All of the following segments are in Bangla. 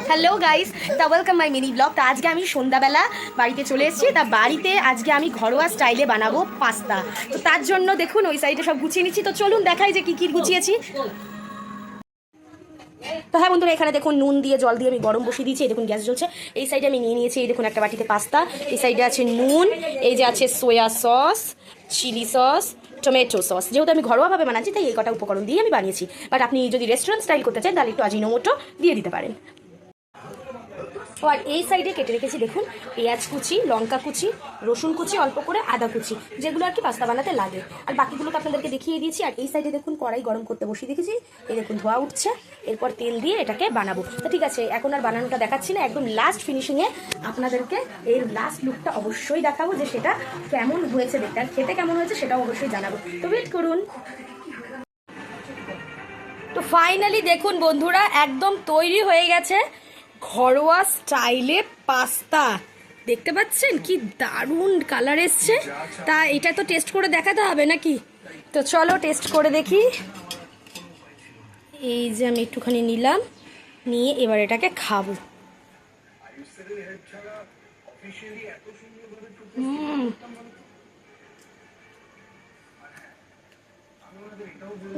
হ্যালো গাইস, তা ওয়েলকাম মাই মিনি ব্লগ। তা আজকে আমি সন্ধ্যাবেলা বাড়িতে চলে এসেছি। তা বাড়িতে আজকে আমি ঘরোয়া স্টাইলে বানাবো পাস্তা। তো তার জন্য দেখুন ওই সাইডে সব গুছিয়ে নিচ্ছি। তো চলুন দেখাই যে কী কী গুছিয়েছি। তো হ্যাঁ বন্ধুরা, এখানে দেখুন নুন দিয়ে জল দিয়ে আমি গরম বসিয়ে দিয়েছি। এই দেখুন গ্যাস জ্বলছে। এই সাইডে আমি নিয়ে নিয়েছি, এই দেখুন একটা বাটিতে পাস্তা। এই সাইডে আছে নুন, এই যে আছে soya sauce, chilli sauce, tomato sauce. যেহেতু আমি ঘরোয়াভাবে বানাচ্ছি তাই এই কটা উপকরণ দিয়ে আমি বানিয়েছি। বাট আপনি যদি রেস্টুরেন্ট স্টাইল করতে চান তাহলে একটু আজিনোমোটো দিয়ে দিতে পারেন। আর এই সাইডে কেটে রেখেছি দেখুন পেঁয়াজ কুচি, লঙ্কা কুচি, রসুন কুচি, অল্প করে আদা কুচি, যেগুলো আর কি পাস্তা বানাতে লাগে। আর বাকিগুলো তো আপনাদেরকে দেখিয়ে দিয়েছি। আর এই সাইডে দেখুন কড়াই গরম করতে বসিয়ে দেখেছি। এই দেখুন ধোয়া উঠছে। এরপর তেল দিয়ে এটাকে বানাবো। তো ঠিক আছে, এখন আর বানানোটা দেখাচ্ছি না, একদম লাস্ট ফিনিশিংয়ে আপনাদেরকে এর লাস্ট লুকটা অবশ্যই দেখাবো যে সেটা কেমন হয়েছে দেখতে, আর খেতে কেমন হয়েছে সেটাও অবশ্যই জানাবো। তো ওয়েট করুন। তো ফাইনালি দেখুন বন্ধুরা, একদম তৈরি হয়ে গেছে ঘরোয়া স্টাইলে পাস্তা। দেখতে পাচ্ছেন কি দারুণ কালার এসছে। তা এটা তো টেস্ট করে দেখাতে হবে নাকি? তো চলো টেস্ট করে দেখি। এই যে আমি একটুখানি নিলাম, নিয়ে এবার এটাকে খাবো।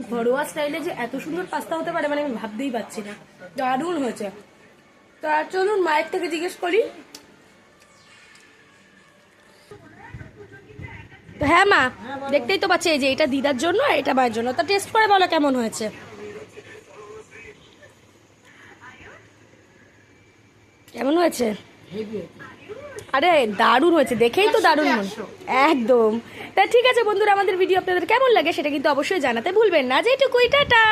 ঘরোয়া স্টাইলে যে এত সুন্দর পাস্তা হতে পারে মানে আমি ভাবতেই পারছি না। দারুণ হয়েছে। তা চলুন মায়ের থেকে জিজ্ঞেস করি। তো হ্যাঁ মা, দেখতেই তো পাচ্ছি এই যে এটা দিদার জন্য আর এটা মায়ের জন্য। তা টেস্ট করে বলো কেমন হয়েছে। কেমন হয়েছে? আরে দারুণ হয়েছে, দেখেই তো দারুণ একদম। তা ঠিক আছে বন্ধুরা, আমাদের ভিডিও আপনাদের কেমন লাগে সেটা কিন্তু অবশ্যই জানাতে ভুলবেন না। যেটুকুই টাটা।